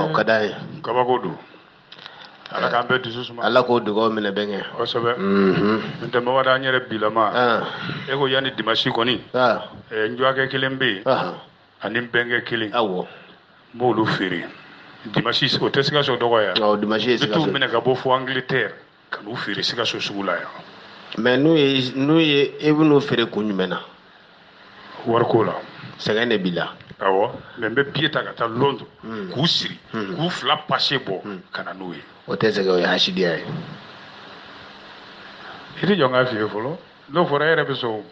o ka d'a ye kabako don ala k'an bɛɛ dusu suma ala k'o dugaw minɛ bɛnkɛ kosɛbɛ n tɛ mɔgɔ an yɛrɛ bilama e ko yanni dimanche kɔni n jɔkɛ kelen bɛ yen ani bɛnkɛ kelen n b'olu feere dimanche o tɛ Sikaso dɔgɔ yan dimanche n bɛ t'u minɛ ka bɔ fo Angleterre ka n'u feere Sikaso sugu la yan mais n'u ye e bɛn'u feere kun jumɛn na wariko la sɛgɛn de b'i la awɔ mais n bɛ billet ta ka taa Londres k'u siri k'u fila pase bɔ ka na n'u ye o tɛ sɛgɛn o ye hasidiya ye i tɛ jɔn k'a f'i ye fɔlɔ n'o fɔra e yɛrɛ bɛ sɔn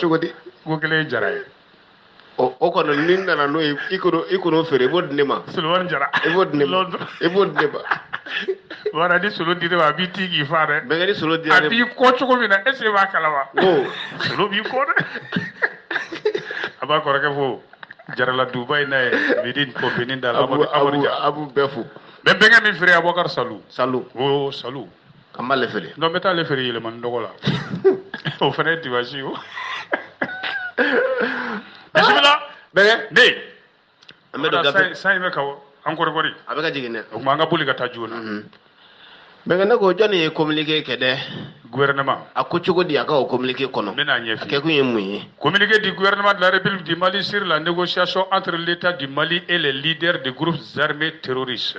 cogo di ko kelen jara ye o kɔni ni nana n'o ye i k'o feere i b'o di ne ma Solomani Jara i b'o di ne ma i b'o di ne ma wala ni solo di ne ma a b'i ti k'i fa dɛ bɛnkɛ ni solo dira ne a b'i kɔ cogo min na est ce que i b'a kalama solo b'i kɔ dɛ a b'a kɔrɔkɛ fo jarala Dubaï n'a ye midi kɔfini da la abu bɛɛ fo mais bɛnkɛ min feere Abubakar Salu Salu an b'ale feere non n bɛ taa ale feere Yɛlɛmani dɔgɔ la o fana ye dimanche o bisimila bɛnkɛ ne an bɛ don gafe san in bɛ ka an kɔrɔkɔri a bɛ ka jigin dɛ o tuma an ka boli ka taa joona bɛnkɛ ne ko jɔnni ye communiqué kɛ dɛ gouvernement a ko cogo di a ka o communiqué kɔnɔ n bɛna ɲɛf'i ye a kɛ kun ye mun ye communiqué du gouvernement de la République du Mali sur la négociation entre l'État du Mali et les leaders des groupes armés terroristes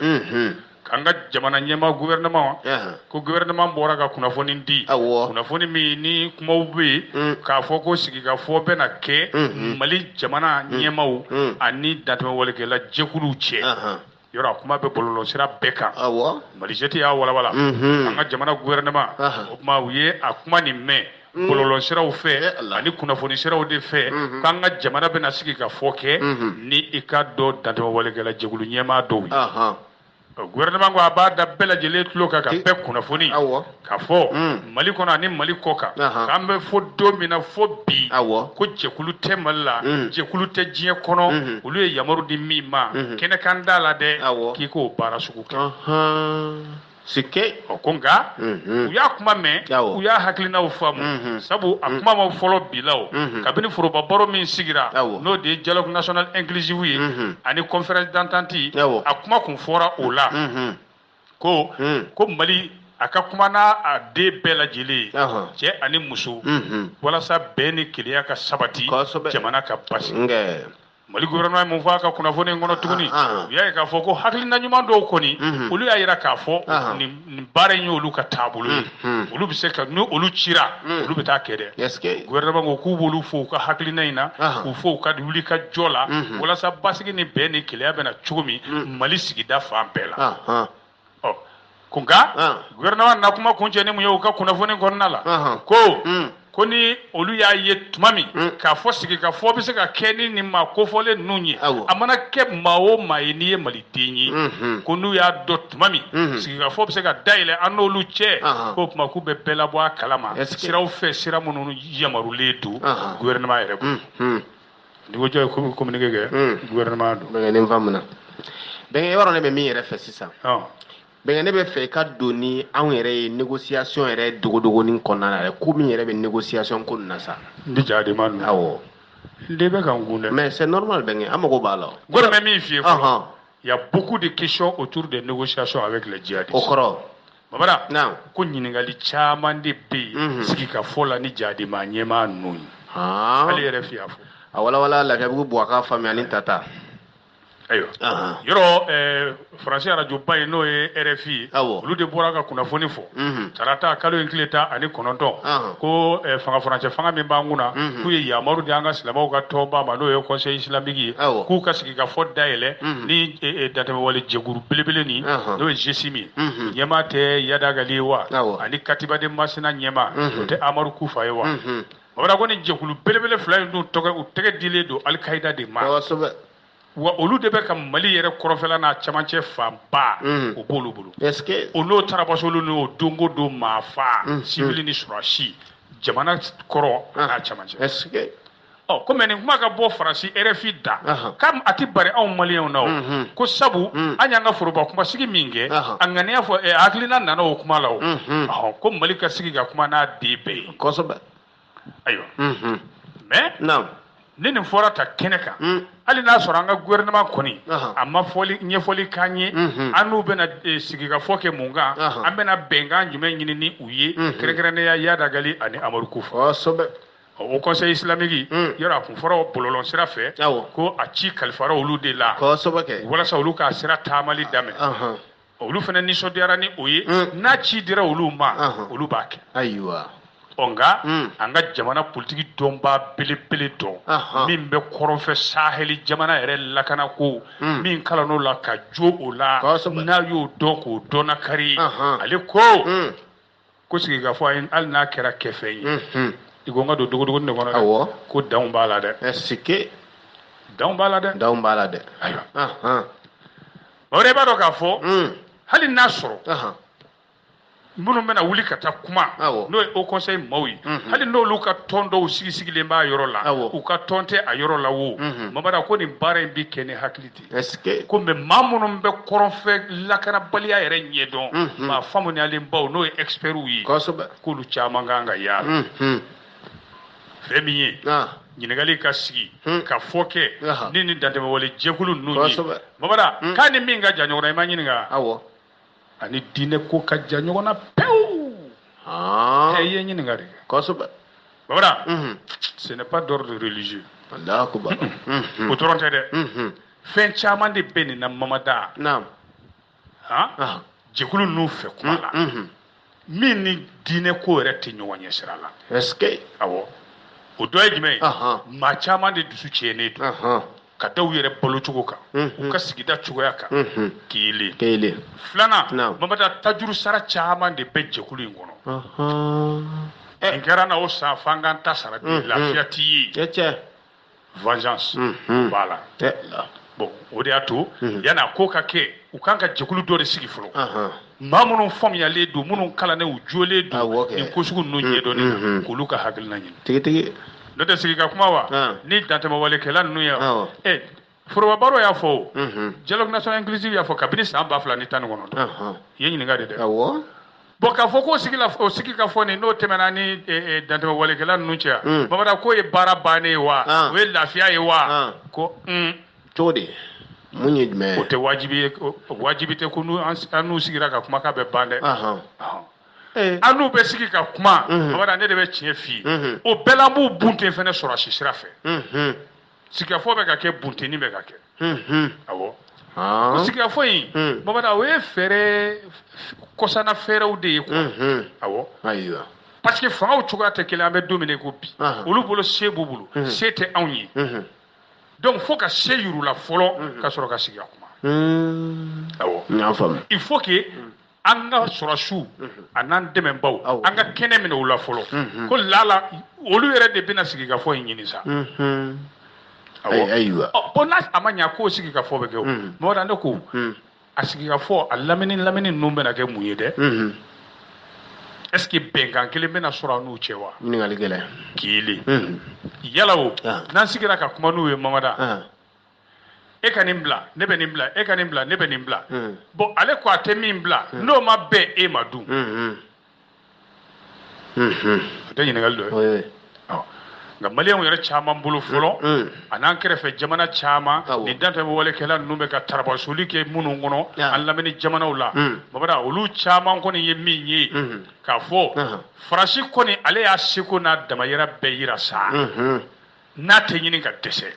k'an ka jamana ɲɛmaa gouvernement ko gouvernement bɔra ka kunnafoni di kunnafoni min ni kumaw bɛ yen k'a fɔ ko sigikafɔ bɛna kɛ Mali jamana ɲɛmaaw ani dantɛmɛwalekɛla jɛkuluw cɛ yɔrɔ a kuma bɛ bɔlɔlɔsira bɛɛ kan Mali jɛti y'a walawala an ka jamana gouvernement o tuma u ye a kuma nin mɛn bɔlɔlɔsiraw fɛ ani kunnafoni siraw de fɛ k'an ka jamana bɛna sigi ka fɔ kɛ ni i ka dɔ dantɛmɛwalekɛla jɛkulu ɲɛmaa dɔw ye gouvernement ko a b'a da bɛɛ lajɛlen tulo kan ka bɛɛ kunnafoni ka fɔ Mali kɔnɔ ani Mali kɔ kan k'an bɛ fɔ don min na fɔ bi ko jɛkulu tɛ Mali la jɛkulu tɛ diɲɛ kɔnɔ olu ye yamaru di min ma kɛnɛ kan t'a la dɛ k'i k'o baara sugu kɛ sike ko nka u y'a kuma mɛn u y'a hakilinaw faamu sabu a kuma ma fɔlɔ bi la o kabini foroba baro min sigira n'o de ye dialogue national inclusif ye ani conférence d'entente a kuma kun fɔra o la ko Mali a ka kuma n'a den bɛɛ lajɛlen cɛ ani muso walasa bɛn ni kelenya ka sabati jamana ka basi Mali gouvernement mun fɔ a ka kunnafoni in kɔnɔ tuguni u y'a ye k'a fɔ ko hakilina ɲuman dɔw kɔni olu y'a jira k'a fɔ nin baara in ye olu ka taabolo ye olu bɛ se ka ni olu cira olu bɛ taa kɛ dɛ gouvernement ko k'u b'olu fo u ka hakilina in na k'u fo u ka wuli ka jɔ la walasa basigi ni bɛn ni kelenya bɛna cogo min Mali sigida fan bɛɛ la ko nka gouvernement na kuma kuncɛ ni mun ye u ka kunnafoni kɔnɔna la ko ni olu y'a ye tuma min k'a fɔ sigikafɔ bɛ se ka kɛ ni nin maa kofɔlen ninnu ye a mana kɛ maa o maa ye n'i ye Maliden ye ko n'u y'a dɔn tuma min sigikafɔ bɛ se ka dayɛlɛ an n'olu cɛ k'o tuma k'u bɛ bɛɛ labɔ a kalama siraw fɛ sira minnu yamarulen don gouvernement yɛrɛ bolo n'i ko jɔn ye communiqué kɛ gouvernement don. Bɛnkɛ ni faamuna bɛnkɛ yɔrɔ ne bɛ min yɛrɛ fɛ sisan bɛnkɛ ne bɛ fɛ i ka don ni anw yɛrɛ ye négociation yɛrɛ dogodogonin kɔnɔna na yɛrɛ ko min yɛrɛ bɛ négociation ko nin na sa. N tɛ ja de ma ninnu. Awɔ. N den bɛ ka n kun dɛ. Mais c'est normal bɛnkɛ an mago b'a la. Gouvernement min f'i ye fɔlɔ. Il y a beaucoup de questions autour des négociations avec les djihadistes. O kɔrɔ. Babara. Naamu. Ko ɲininkali caman de bɛ yen sigikafɔ la ni jihadima ɲɛmaa ninnu ye. Hali yɛrɛ f'i y'a fɔ. A walawala Lafiyabugu Buwaka faamuya ani Tata. Ayiwa yɔrɔ faransi arajoba ye n'o ye RFI olu de bɔra ka kunnafoni fɔ tarata kalo in tile 19 ko fanga farancɛ fanga min b'an kunna k'u ye yamaru di an ka silamɛw ka tɔnba ma n'o ye conseil islamique ye k'u ka sigikafɔ dayɛlɛ ni dantɛmɛwale jɛkulu belebele nin n'o ye GSIMI ɲɛmaa tɛ Yadagali ye wa ani Katibaden Masina ɲɛmaa o tɛ Amadu Kufa ye wa babara ko ni jɛkulu belebele fila in dun u tɛgɛ dilen don Al-Qaïda de ma wa olu de bɛ ka Mali yɛrɛ kɔrɔfɛla n'a camancɛ fanba o b'olu bolo o n'o tarabasolu n'o dongo don maa fa civil ni surasi jamana kɔrɔ n'a camancɛ ko mais nin kuma ka bɔ Faransi RFI da k'a a tɛ bari anw Maliyɛnw na o ko sabu an y'an ka foroba kumasigi min kɛ a ŋaniya fɔ hakilina nana o kuma la o ko Mali ka sigi ka kuma n'a den bɛɛ ye kosɛbɛ ayiwa mais ni nin fɔra ta kɛnɛ kan hali n'a sɔrɔ an ka gouvernement kɔni a ma ɲɛfɔli k'an ye an n'u bɛna sigikafɔ kɛ mun kan an bɛna bɛnkan jumɛn ɲini ni u ye kɛrɛnkɛrɛnnenya Yadagali ani Amadu Kufa au conseil islamique yɔrɔ a kun fɔra bɔlɔlɔ sira fɛ ko a ci kalifara olu de la walasa olu ka sira taamali daminɛ olu fana nisɔndiyara ni o ye n'a ci dira olu ma olu b'a kɛ ayiwa nka an ka jamana politiki dɔnba belebele dɔn min bɛ kɔrɔnfɛ saheli jamana yɛrɛ lakana ko min kalan'o la ka jo o la n'a y'o dɔn k'o dɔnna kari ale ko sigikafɔ hali n'a kɛra kɛfɛ ye i ko n ka don dogodogoni de kɔnɔ dɛ ko danw b'a la dɛ sike danw b'a la dɛ ayiwa o de b'a dɔn k'a fɔ hali n'a sɔrɔ minnu bɛna wuli ka taa kuma n'o ye Haut Conseil maaw ye hali n'olu ka tɔn dɔw sigisigilen b'a yɔrɔ la u ka tɔn tɛ a yɔrɔ la wo Mamada ko nin baara in bɛ kɛ ni hakili de ko mais maa minnu bɛ kɔrɔnfɛ lakanabaliya yɛrɛ ɲɛdɔn maa faamuyalenbaw n'o ye experts ye k'olu caman kan ka yaala fɛn min ye ɲininkali ka sigi ka fɔ kɛ ni nin dantɛmɛwale jɛkulu ninnu ye Mamada k'a ni min ka jan ɲɔgɔn na i ma ɲininka ani diinɛ ko ka jan ɲɔgɔn na pewu i ye ɲininka de kɛ Mamada ce n'est pas d'ordre religieux o dɔrɔn tɛ dɛ fɛn caman de bɛ nin na Mamada jɛkulu ninnu fɛ kuma la min ni diinɛ ko yɛrɛ tɛ ɲɔgɔn ɲɛ sira la awɔ o dɔ ye jumɛn ye maa caman de dusu tiɲɛnen don ka da u yɛrɛ balo cogo kan u ka sigida cogoya kan kelen filanan Mamada tajuru sara caman de bɛ jɛkulu in kɔnɔ nin kɛra na o san f'an k'an ta sara bi lafiya t'i ye vengeance b'a la bon o de y'a to yan'a ko ka kɛ u kan ka jɛkulu dɔ de sigi fɔlɔ maa minnu faamuyalen don minnu kalannen u jolen don nin ko sugu ninnu ɲɛdɔnnen k'olu ka hakilina ɲini n'o tɛ sigi ka kuma wa ni dantɛmɛwalekɛla ninnu ye Foroba Baro y'a fɔ dialogue national inclusif y'a fɔ kabini san 2019 i ye ɲininka de dɛ bon k'a fɔ k'o sigi ka fɔ nin n'o tɛmɛna ni dantɛmɛwalekɛla ninnu cɛ Mamada k'o ye baara bannen ye wa o ye lafiya ye wa ko cogo di mun ye jumɛn ye o tɛ wajibi tɛ ko an n'u sigira ka kuma k'a bɛ ban dɛ an n'u bɛ sigi ka kuma Mamada ne de bɛ tiɲɛ f'i ye o bɛɛ la an b'u bunten fɛnɛ sɔrɔsi sira fɛ sigikafɔ bɛ ka kɛ buntenni bɛ ka kɛ awɔ o sigikafɔ in Mamada o ye fɛɛrɛ kɔsana fɛɛrɛw de ye quoi awɔ ayiwa parce que fangaw cogoya tɛ kelen an bɛ don min ko bi olu bolo se b'u bolo se tɛ anw ye donc fo ka se yir'u la fɔlɔ ka sɔrɔ ka sigi ka kuma awɔ n y'a faamu il faut que an ka sɔrɔsiw a n'an dɛmɛbaw an ka kɛnɛ minɛ u la fɔlɔ ko lala olu yɛrɛ de bɛna sigi ka fɔ in ɲini sa ayiwa bon n'a a ma ɲɛ k'o sigi ka fɔ bɛ kɛ o Mamada ne ko a sigi ka fɔ a lamini ninnu bɛna kɛ mun ye dɛ est-ce que bɛnkan kelen bɛna sɔrɔ an n'u cɛ wa ɲininkali gɛlɛn kelen yala o n'an sigira ka kuma n'u ye Mamada e ka nin bila ne bɛ nin bila e ka nin bila ne bɛ nin bila bon ale ko a tɛ min bila n'o ma bɛn e ma dun o tɛ ɲininkali dɔ ye nka maliyɛnw yɛrɛ caman bolo fɔlɔ a n'an kɛrɛfɛ jamana caman nin dantɛmɛwalekɛla ninnu bɛ ka tarabasoli kɛ minnu kɔnɔ an lamini jamanaw la Mamada olu caman kɔni ye min ye k'a fɔ Faransi kɔni ale y'a seko n'a damayira bɛɛ yira sa n'a tɛ ɲini ka dɛsɛ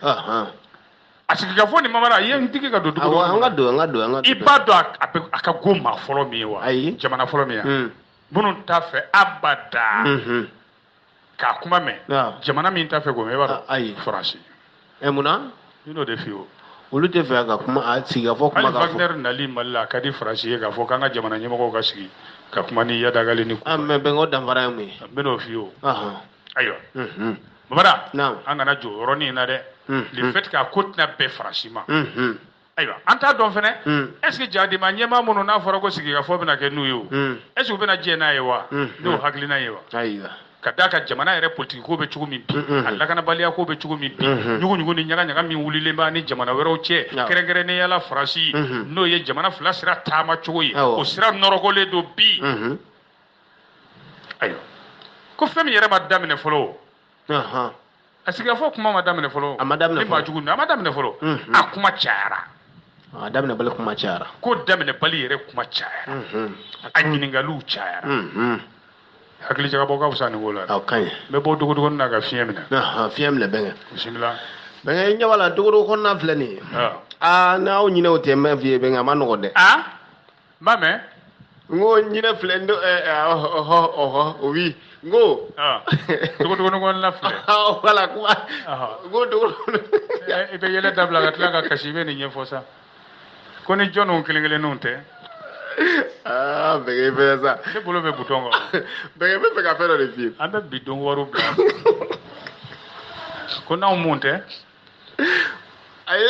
a sigikafɔ ni Mamada i ye n digi ka don dugu an ka don i b'a dɔn a ka go maa fɔlɔ min ye wa jamana fɔlɔ min ye minnu t'a fɛ abada k'a kuma mɛn jamana min t'a fɛ k'o mɛn i b'a dɔn ayi Faransi munna i n'o de f'i ye olu tɛ fɛ ka kuma a sigikafɔ kuma ka fɔ Wagner nali Mali la a ka di Faransi ye k'a fɔ k'an ka jamana ɲɛmɔgɔw ka sigi ka kuma ni Yadagali ni mais bɛnko danfara ye mun ye n bɛn'o f'i ye ayiwa Mamada an kana jɔ yɔrɔnin in na dɛ le fait que a ko tɛna bɛn Faransi ma ayiwa an t'a dɔn fɛnɛ est-ce que jadima ɲɛmaa minnu n'a fɔra ko sigikafɔ bɛna kɛ n'u ye o est-ce que u bɛna diɲɛ n'a ye wa n'o hakilina ye wa ayiwa ka d'a kan jamana yɛrɛ politiki ko bɛ cogo min bi a lakanabaliya ko bɛ cogo min bi ɲugu ni ɲaga min wulilen b'a ni jamana wɛrɛw cɛ kɛrɛnkɛrɛnnenya la Faransi n'o ye jamana fila sira taama cogo ye o sira nɔrɔgɔlen don bi ayiwa ko fɛn min yɛrɛ ma daminɛ fɔlɔ asiga fo kuma madame ne folo madame ne ma jugu na madame ne folo a kuma chara madame ne bali kuma chara ko dame ne bali yere kuma chara a nyiningalu chara hakili jaga boka usani wola okay be bo dogo na ga fiemna fiemna benga bismillah benga nya wala dogo ko na flani na o nyina o tema vie benga manogo de mame ngo nyina flendo oui ngo dogo na fle wala kuma ngo dogo e be yele dabla ga tla ga kashibe ni nyefosa koni jono kelengele nonte bege pesa se bolo be butongo bege be ka fero de fi anda bidon waru bla ko na monte ay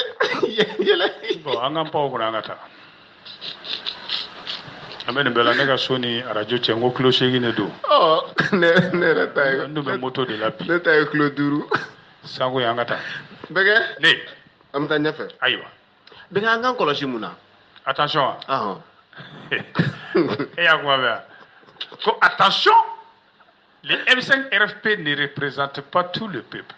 yele bo anga paw ko ngata amene bela nega soni radio chengo cloche gi ne do ne la tay ndu be moto de la pi ne tay clo duru sango ya ngata bege ne am tan nefe aywa bege anga koloshi muna attention et à quoi attention, les M5 RFP ne représentent pas tout le peuple.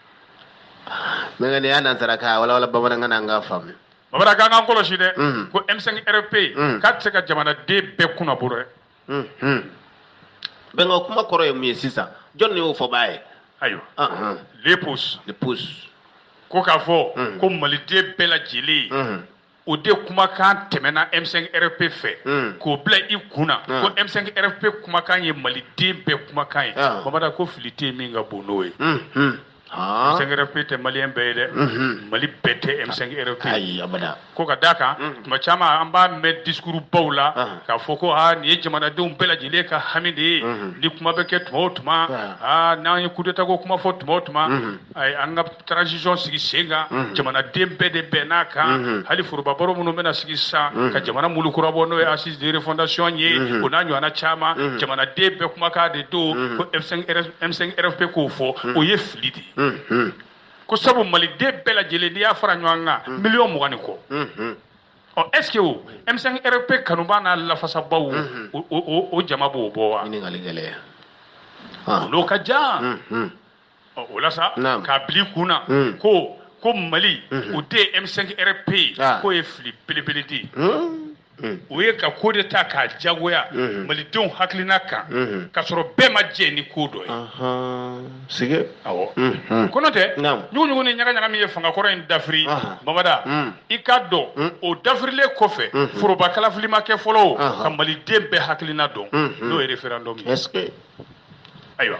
Mais les gens n'ont wala babana femme. Babara ganga ngolo shide ko M5 RFP kat ka jamana de be kuna bure. Bengo kuma koro ye mi sisa. John ni o fo bae. Ayo. Les pouces. Ko ka fo ko malite bela jili. O de kumakan tɛmɛna M5 RFP fɛ k'o bila i kunna ko M5 RFP kumakan ye maliden bɛɛ kumakan ye Mamada ko fili tɛ min ka bon n'o ye M5 RFP tɛ maliyɛn bɛɛ ye dɛ Mali bɛɛ tɛ M5 RFP ayi abada ko ka d'a kan tuma caman an b'a mɛn discours baw la k'a fɔ ko nin ye jamanadenw bɛɛ lajɛlen ka hami de ye ni kuma bɛ kɛ tuma o tuma n'an ye coup d'état ko kuma fɔ tuma o tuma an ka transition sigi sen kan jamanaden bɛɛ de bɛn n'a kan hali foroba baro minnu bɛna sigi sisan ka jamana mulukura bɔ n'o ye assise de refondation ye o n'a ɲɔgɔnna caman jamanaden bɛɛ kumakan de don ko M5 RFP k'o fɔ o ye fili de ye ko sabu maliden bɛɛ lajɛlen n'i y'a fara ɲɔgɔn kan miliyɔn 20 ni kɔ est-ce que o M5 RFP kanuba n'a lafasabaw o jama b'o bɔ wa n'o ka jan o la sa k'a bili kunna ko Mali o de M5 RFP k'o ye fili belebele de ye o ye ka ko de ta k'a jagoya malidenw hakilina kan k'a sɔrɔ bɛɛ ma jɛ ni ko dɔ ye sige awɔ ko n'o tɛ ɲuguɲugu ni ɲagaɲaga min ye fanga kɔrɔ in dafiri Mamada i k'a dɔn o dafirilen kɔfɛ foroba kalafili ma kɛ fɔlɔ ka maliden bɛɛ hakilina dɔn n'o ye référendum ye ayiwa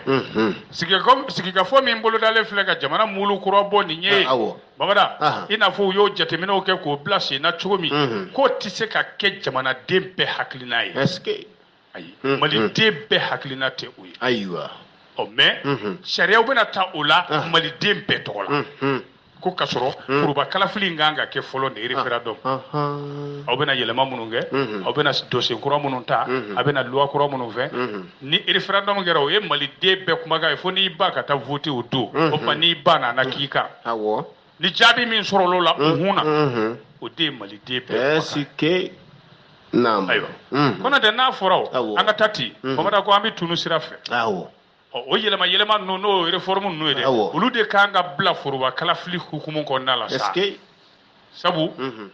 sigikafɔ min bolodalen filɛ ka jamana mulu kura bɔ nin ye Mamada i n'a fɔ u y'o jateminɛw kɛ k'o bila sen na cogo min k'o tɛ se ka kɛ jamanaden bɛɛ hakilina ye ayi maliden bɛɛ hakilina tɛ o ye ayiwa mais sariyaw bɛna ta o la maliden bɛɛ tɔgɔ la ko ka sɔrɔ foroba kalafili in kan ka kɛ fɔlɔ nin référendum aw bɛna yɛlɛma minnu kɛ aw bɛna dossier kura minnu ta a bɛna loi kura minnu fɛ ni référendum kɛra o ye maliden bɛɛ kumakan ye fo n'i ba ka taa voter o don o tuma n'i ba nana k'i kan ni jaabi min sɔrɔla o la o hun na o de ye maliden bɛɛ kumakan ayiwa ko n'o tɛ n'a fɔra an ka taa ten Mamada ko an bɛ tunu sira fɛ o yɛlɛma ninnu n'o réforme ninnu ye dɛ olu de kan ka bila foroba kalafili hukumu kɔnɔna la sa sabu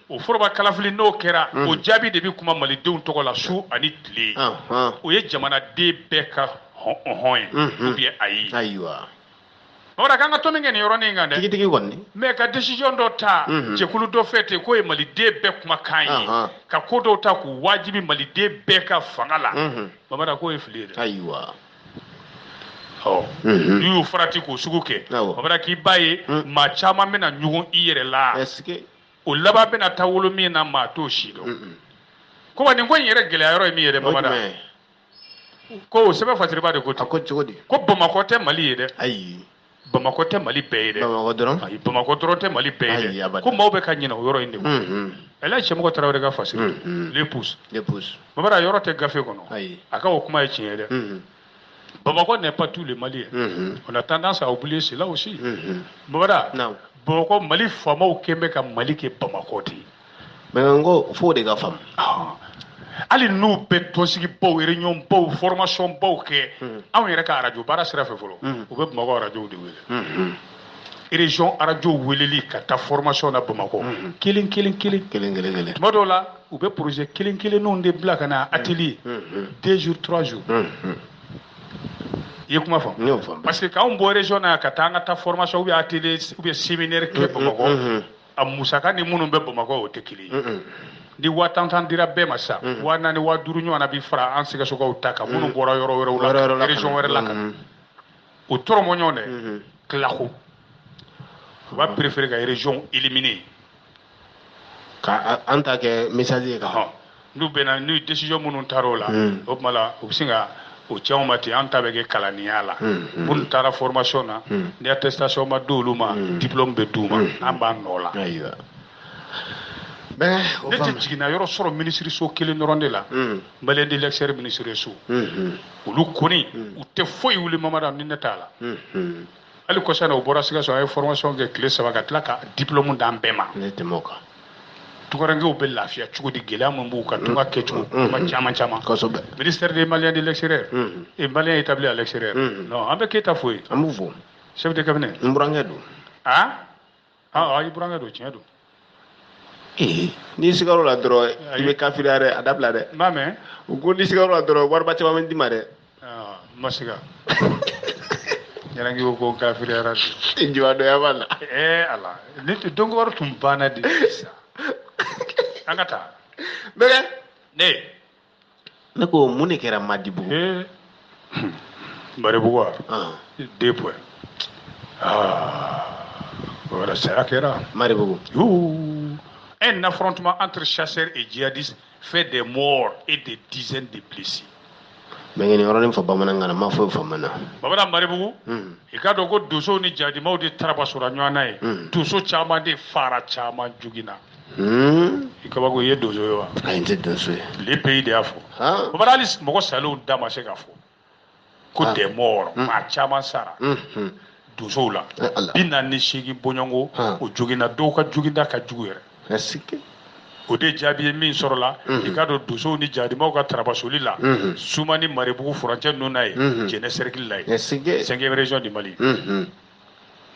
o foroba kalafili n'o kɛra o jaabi de bɛ kuma malidenw tɔgɔ la su ani tile o ye jamanaden bɛɛ ka hɔn ye ou bien ayi Mamada k'an ka to min kɛ nin yɔrɔnin in kan dɛ tigitigi kɔni mais ka décision dɔ ta jɛkulu dɔ fɛ ten k'o ye maliden bɛɛ kumakan ye ka ko dɔw ta k'u wajibi maliden bɛɛ ka fanga la Mamada k'o ye fili ye dɛ n'i y'u farati k'o sugu kɛ Mamada k'i b'a ye maa caman bɛna ɲugun i yɛrɛ la o laban bɛna taa wolo min na maa t'o si dɔn ko wa nin ko in yɛrɛ gɛlɛya yɔrɔ ye min ye dɛ Mamada ko o sɛbɛn fasiriba de ko ten ko Bamakɔ tɛ Mali ye dɛ Bamakɔ tɛ Mali bɛɛ ye dɛ Bamakɔ dɔrɔn tɛ Mali bɛɛ ye dɛ ko maaw bɛ ka ɲinɛ o yɔrɔ in de kɔ Elhaji Sɛmɔgɔ Tarawele ka fasiri les pouces Mamada yɔrɔ tɛ gafe kɔnɔ a ka o kuma ye tiɲɛ ye dɛ Bamako n'est pas tous les Maliens. On a tendance à oublier cela aussi. Mamada, Bamako Mali faamaw kɛn bɛ ka Mali kɛ Bamako de. Mais n ko fo de ka faamu. Hali n'u bɛ tɔnsigi baw réunion baw formation baw kɛ anw yɛrɛ ka radio baara sira fɛ fɔlɔ u bɛ Bamako radio de wele. région radio weleli ka ta formation na Bamako kelen tuma dɔw la u bɛ projet kelenw de bila ka na atelier 2 jours 3 jours i ye kuma fɔ parce que k'anw bɔ région na ka taa an ka taa formation ou bien atelier ou bien séminaire kɛ Bamako a musaka ni minnu bɛ Bamako o tɛ kelen ye ni 5000 dira bɛɛ ma sa 4000 5000 ɲɔgɔn na bi fara an sɛgɛsɛgɛw ta kan minnu bɔra yɔrɔ wɛrɛw la région wɛrɛ la kan o tɔrɔmɔ ɲɔgɔn dɛ tilako u b'a préférer ka région éliminer ka an ta kɛ message ye kan n'u bɛnna n'u décision minnu taara o la o tuma la u bɛ se ka o cɛw ma ten an ta bɛ kɛ kalaniya la minnu taara formation na ni attestation ma d'olu ma diplôme bɛ d'u ma an b'a nɔ la ne tɛ jiginna yɔrɔ sɔrɔ ministériso kelen dɔrɔn de la malien de l'extérieur ministériso olu kɔni u tɛ foyi wuli mamada ni ne t'a la hali kɔsa na u bɔra Sikaso a ye formation kɛ tile 3 ka tila ka diplôme d'an bɛɛ ma ne tɛmɛ o kan tunkarankɛw bɛ lafiya cogo di gɛlɛya min b'u kan tunga kɛcogo kuma caman kosɛbɛ ministère des maliens de l'extérieur et maliens établis à l'extérieur non an bɛ Keyita fo ye an b'u fo chef de cabinet n burankɛ don i burankɛ don tiɲɛ don n'i sigar'o la dɔrɔn i bɛ kafiriya dɛ a dabila dɛ n b'a mɛn u ko n'i sigar'o la dɔrɔn wariba caman bɛ d'i ma dɛ ma siga Yarangi ko kafiriyara de jiwadoya b'a la ala ne tɛ dɔnko wari tun banna de sisan an ka taa bɛkɛ ne ko mun de kɛra Madibugu Maribugu wa 2 points voilà ça kɛra Maribugu un affrontement entre chasseurs et djihadistes fait des morts et des dizaines de blessés. Bɛnkɛ ni yɔrɔnin fɔ bamanankan na ma foyi faamuya Bamanan Maribugu i ka dɔn ko dosow ni jadimaw de tarabasura ɲɔgɔn na ye doso caman de fara caman jogin na i ka ko i ye doso ye wa ayi n tɛ doso ye le pays de y'a fɔ Bamanan hali mɔgɔ salew da ma se ka fɔ ko des morts maa caman sara dosow la 48 bɔɲɔngo o joginna dɔw ka joginda ka jugu yɛrɛ o de jaabi ye min sɔrɔ la i ka dɔn dosow ni jadimaw ka tarabasoli la Suma ni Maribugu furancɛ ninnu na ye jɛnɛ cercle la ye 5e région du Mali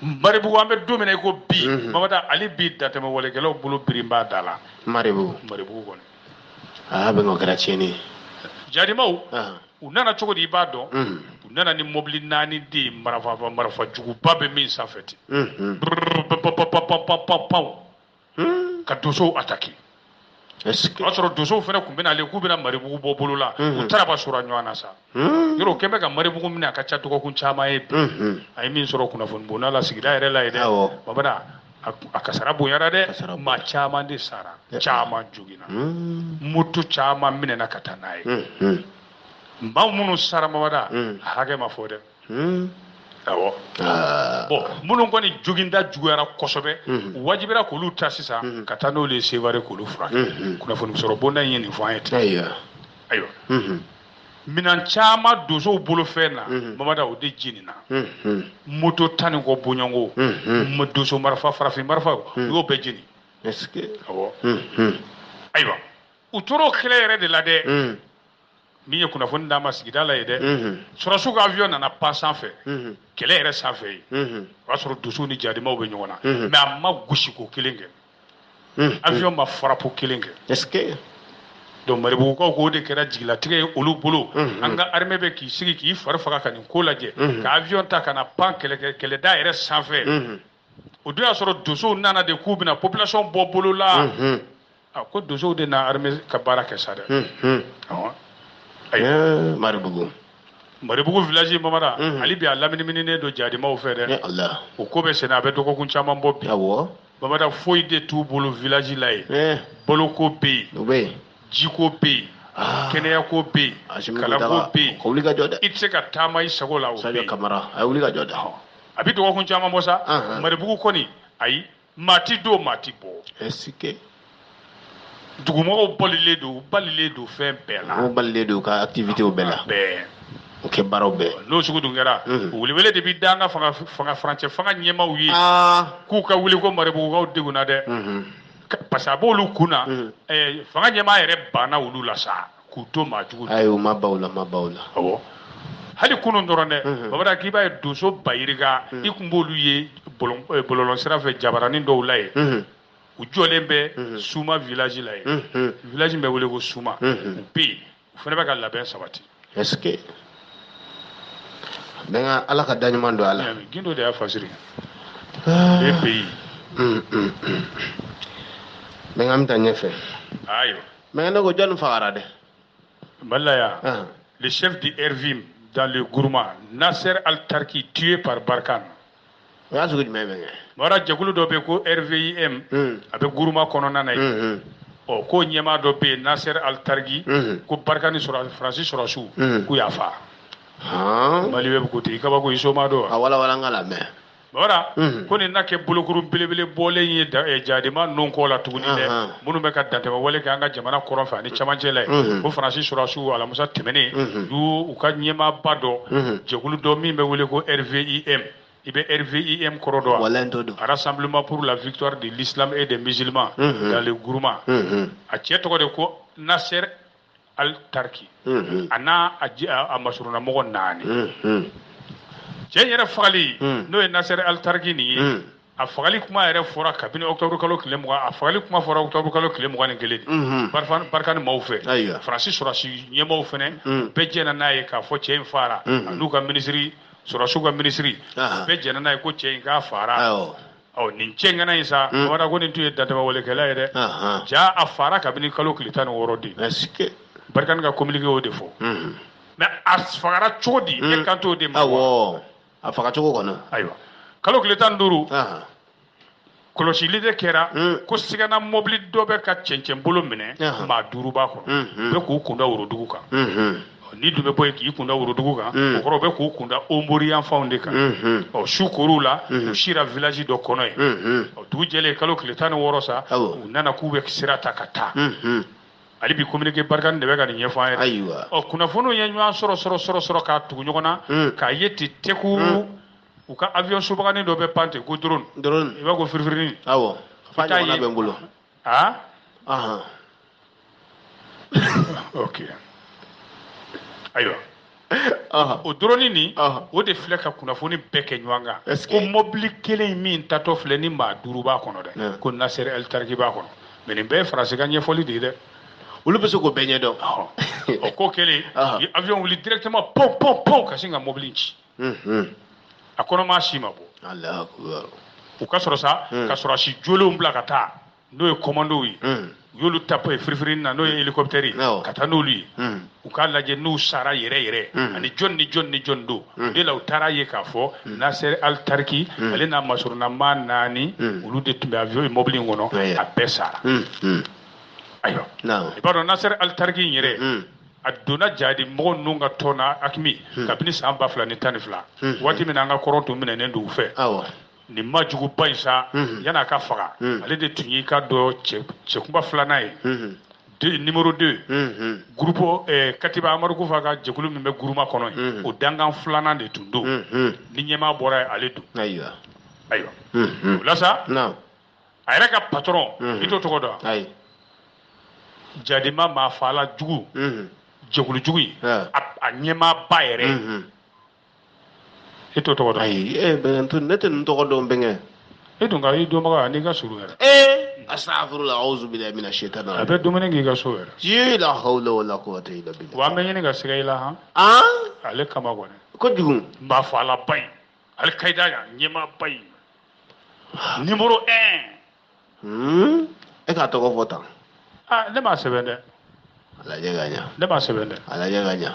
Maribugu an bɛ don min na i ko bi Mamada ale bi datɛmɛwalekɛlaw bolo biri n b'a da la Maribugu kɔni bɛnkɛ o kɛra tiɲɛni ye jadimaw u nana cogo di i b'a dɔn u nana ni mobili 4 de marifa juguba bɛ min sanfɛ ten ka dosow attaquer o y'a sɔrɔ dosow fana tun bɛna ale k'u bɛna Maribugu bɔ bolo la u tarabasura ɲɔgɔn na sa yɔrɔ o kɛn bɛ ka Maribugu minɛ a ka ca dɔgɔkun caman ye bi a ye min sɔrɔ kunnafoni bonda la sigida yɛrɛ la ye dɛ Babada a kasara bonyara dɛ maa caman de sara caman joginna moto caman minɛna ka taa n'a ye maa minnu sara Babada a hakɛ ma fɔ dɛ awɔ bon minnu kɔni joginda juguyara kosɛbɛ u wajibira k'olu ta sisan ka taa n'olu ye Sevare k'olu furakɛ kunnafoni sɔrɔ bonda in ye nin fɔ an ye ten ayiwa minan caman dosow bolo fɛn na Mamada o de jenina moto 10 ni kɔ bɔɲɔngo doso marifa farafin marifa u y'o bɛɛ jeni awɔ ayiwa u tora o kɛlɛ yɛrɛ de la dɛ min ye kunnafoni d'a ma sigida la ye dɛ sɔrɔsiw ka avion nana pan sanfɛ kɛlɛ yɛrɛ sanfɛ ye o y'a sɔrɔ dosow ni jadimaw bɛ ɲɔgɔn na mais a ma gosi ko kelen kɛ avion ma farapo kelen kɛ donc Maribugukaw k'o de kɛra jigilatigɛ ye olu bolo an ka armée bɛ k'i sigi k'i fari faga ka nin ko lajɛ ka avion ta ka na pan kɛlɛda yɛrɛ sanfɛ o don y'a sɔrɔ dosow nana de k'u bɛna population bɔ bolo la ko dosow de na armée ka baara kɛ sa dɛ Maribugu village Mamada ali bi a laminiminen don jadimaw fɛ dɛ o ko bɛ senna a bɛ dɔgɔkun caman bɔ bi Mamada foyi de t'u bolo village la ye baloko bɛ yen jiko bɛ yen kɛnɛyako bɛ yen kalanko bɛ yen i tɛ se ka taama i sago la o bɛ yen a bɛ dɔgɔkun caman bɔ sa Maribugu kɔni ayi maa ti don maa ti bɔ dugumɔgɔw balilen don fɛn bɛɛ la o balilen don ka activitéw bɛɛ la o kɛ baaraw bɛɛ n'o sugu dun kɛra welewele de bi da an ka fanga farancɛ fanga ɲɛmaw ye k'u ka wuli ko Maribugukaw degunna dɛ parce que a b'olu kun na fanga ɲɛmaa yɛrɛ banna olu la sa k'u to maa jugu ayi o ma baw la awɔ hali kunun dɔrɔn dɛ Babada k'i b'a ye doso bayirika i tun b'olu ye bololon sira fɛ jabaranin dɔw la ye u jɔlen bɛ Suma village la ye village bɛ wele ko Suma u bɛ yen u fana bɛ ka labɛn sabati est-ce que benga ala ka daɲuman don ala gindo de y'a fasiri e pays benga mi ta ɲɛfɛ ayo benga ne ko jɔnni fagara dɛ Malaya le chef du RVIM dans le Gourma Nasser Al-Tarki tué par Barkhane o y'a sugu jumɛn benga mara jɛkulu dɔ bɛ ko RVIM a bɛ Gourma kɔnɔna na ye ko ɲɛmaa dɔ bɛ yen Nasser Al-Tarki ko Barkhane Faransi sɔrɔsiw k'u y'a fa Mali bɛ ko ten i kabako i soma dɔ a wala wala n ka lamɛn Bora ko nin na kɛ bolokuru belebele bɔlen ye Jadima non kɔ la tuguni dɛ minnu bɛ ka dantɛmɛ wale kɛ an ka jamana kɔrɔ fɛ ani camancɛ la ye ko Faransi sɔrɔsiw alamusa tɛmɛnen y'u ka ɲɛmaaba dɔ jɛkulu dɔ min bɛ wele ko RVIM i bɛ RVIM kɔrɔ dɔn wa Rassemblement pour la victoire de l'islam et des musulmans dans le Gourma a cɛ tɔgɔ de ko Nasser Al-Tarki a n'a a masuruna mɔgɔ 4 cɛ yɛrɛ fagali n'o ye Nasser Al-Tarki nin ye a fagali kuma yɛrɛ fɔra kabini octobre kalo tile 20 a fagali kuma fɔra octobre kalo tile 21 Barkhane maaw fɛ Faransi sɔrɔsi ɲɛmaaw fɛnɛ bɛɛ jɛna n'a ye k'a fɔ cɛ in fara n'u ka ministre sɔrɔsiw ka ministre bɛɛ jɛna n'a ye ko cɛ in k'a fara nin cɛ ŋana in sa wara ko nin tun ye dantɛmɛ walekɛla ye dɛ ja a fara kabini kalo tile 16 de Barkhane ka communiqué o de fɔ mais a fagara cogo di e kan t'o de ma a faga cogo kɔnɔ ayiwa kalo tile 15 kɔlɔsili de kɛra ko sigana mobili dɔ bɛ ka cɛncɛn bolo minɛ maa 5 b'a kɔnɔ bɛ k'u kunda worodugu kan ni dun bɛ bɔ yen k'i kunda worodugu kan o kɔrɔ bɛ k'u kunda Ombori yanfanw de kan su kor'u la u sira village dɔ kɔnɔ yen dugu jɛlen kalo tile 16 sa u nana k'u bɛ sira ta ka taa ali bi communiqué Barkhane de bɛ ka nin ɲɛfɔ an yɛrɛ kunnafoniw ye ɲɔgɔn sɔrɔ k'a tugu ɲɔgɔn na k'a ye ten teku u ka avion sobaganin dɔ bɛ pan ten ko drone i b'a ko firifirini fa ɲɔgɔnna bɛ n bolo ok ayiwa o drone nin o de filɛ ka kunnafoni bɛɛ kɛ ɲɔgɔn kan ko mobili kelen min tatɔ filɛ ni maa 5 b'a kɔnɔ dɛ ko Nasser Al-Tarki b'a kɔnɔ mais nin bɛɛ ye Faransi ka ɲɛfɔli de ye dɛ olu bɛ se k'o bɛɛ ɲɛdɔn o ko kelen avion wuli directement pom ka sin ka mobili ci a kɔnɔma si ma bɔ u ka sɔrɔ sa ka sɔrɔsi jolenw bila ka taa n'o ye commandow ye u y'olu ta firifirini na n'o ye hélicoptère ye ka taa n'olu ye u k'a lajɛ n'u sara yɛrɛ ani jɔn ni jɔn don o de la u taara ye k'a fɔ Nasser Al-Tarki ale n'a masurunama 4 olu de tun bɛ avion mobili in kɔnɔ a bɛɛ sara ayiwa i b'a dɔn Nasser Al-Tarki in yɛrɛ a donna jadi mɔgɔ ninnu ka tɔn na Akimi kabini san 2012 waati min na an ka kɔrɔn tun minɛnen don u fɛ nin majuguba in sa yan'a ka faga ale de tun y'i ka dɔ cɛkunba 2nan ye numéro 2 groupe Katiba Amadu Kufa ka jɛkulu min bɛ Gourma kɔnɔ yen o dangan 2nan de tun don ni ɲɛmaa bɔra yen ale don ayiwa o la sa a yɛrɛ ka patron i t'o tɔgɔ dɔn Jadima maa faala jugu jɛkulu jugu in a ɲɛmaaba yɛrɛ e t'o tɔgɔ dɔn ne tɛ nin tɔgɔ dɔn bɛnkɛ e dun ka i dɔnbaga n'i ka suru yɛrɛ astagfirullah a'udhu billahi minash shaitani a bɛ dumuni k'i ka so yɛrɛ la hawla wala quwwata illa billah wa an bɛ ɲini ka siga i la ale kama kɔni kojugu maa faala ba in Al-Qaida ɲɛmaaba in numéro 1 e k'a tɔgɔ fɔ tan ne m'a sɛbɛn dɛ a lajɛ ka ɲa ne m'a sɛbɛn dɛ a lajɛ ka ɲa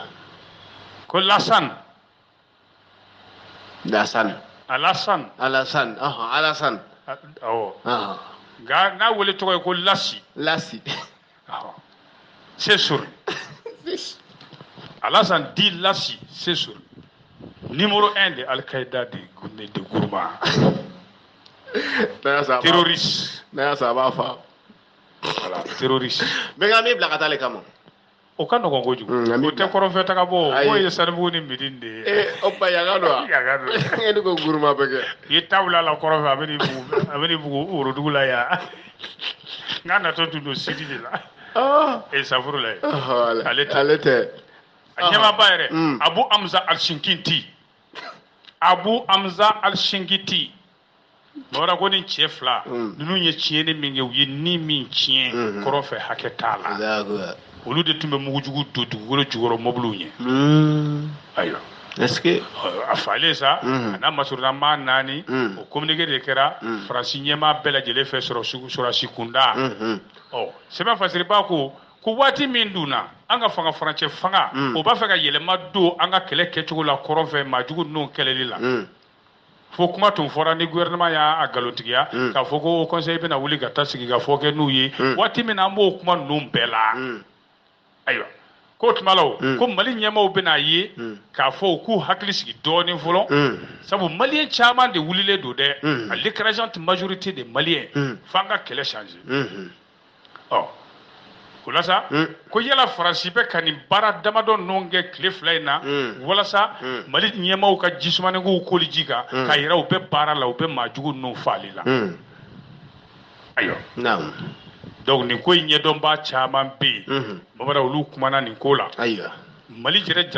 ko Lassane Alassane awɔ nka n'a wele tɔgɔ ye ko Lassi c'est sûr Alassane dit Lassi c'est sûr numéro 1 de Al-Qaida de Gourma terroriste n'a sa b'a fa voilà terroriste bɛn ka min bila ka taa le kama o ka nɔgɔn kojugu o tɛ kɔrɔnfɛ taga bɔ o ye Saribugu ni Médine de ye o ba yaga don wa yaga don e ni ko Gourma bɛ kɛ i tawula la kɔrɔfɛ a bɛ ni bugu worodugu la yan n ka natɔ tun don Sidi de la safuru la ye ale tɛ a ɲɛmaaba yɛrɛ Abu Hamza Al-Shinkiti Mora ko ni cɛ fila ninnu ye tiɲɛni min kɛ u ye ni min tiɲɛ kɔrɔ fɛ hakɛ t'a la olu de tun bɛ mugujugu don dugukolo jukɔrɔ mobiliw ɲɛ ayiwa est-ce que a falen sa a n'a masuruna maa 4 o communiqué de kɛra Faransi ɲɛmaa bɛɛ lajɛlen fɛ sɔrɔdasi kunda sɛbɛn fasiriba ko waati min dunna an ka fanga farancɛ fanga o b'a fɛ ka yɛlɛma don an ka kɛlɛ kɛcogo la kɔrɔn fɛ maajugu ninnu kɛlɛli la fo kuma tun fɔra ni gouvernement y'a galontigiya k'a fɔ ko conseil bɛna wuli ka taa sigi ka fɔ kɛ n'u ye waati min na an b'o kuma ninnu bɛɛ la ayiwa ko tuma la ko Mali ɲɛmaaw bɛna ye k'a fɔ u k'u hakili sigi dɔɔnin fɔlɔ sabu maliyɛn caman de wulilen don dɛ a l'écrasante majorité des maliens f'an ka kɛlɛ changer o la sa ko yala Faransi bɛ ka nin baara damadɔ ninnu kɛ tile 2 in na walasa Mali ɲɛmaaw ka jisumanenkow koli ji kan k'a yira u bɛ baara la u bɛ maajugu ninnu faali la ayiwa donc nin ko in ɲɛdɔnbaa caman bɛ yen babara olu kumana nin ko la Mali yɛrɛ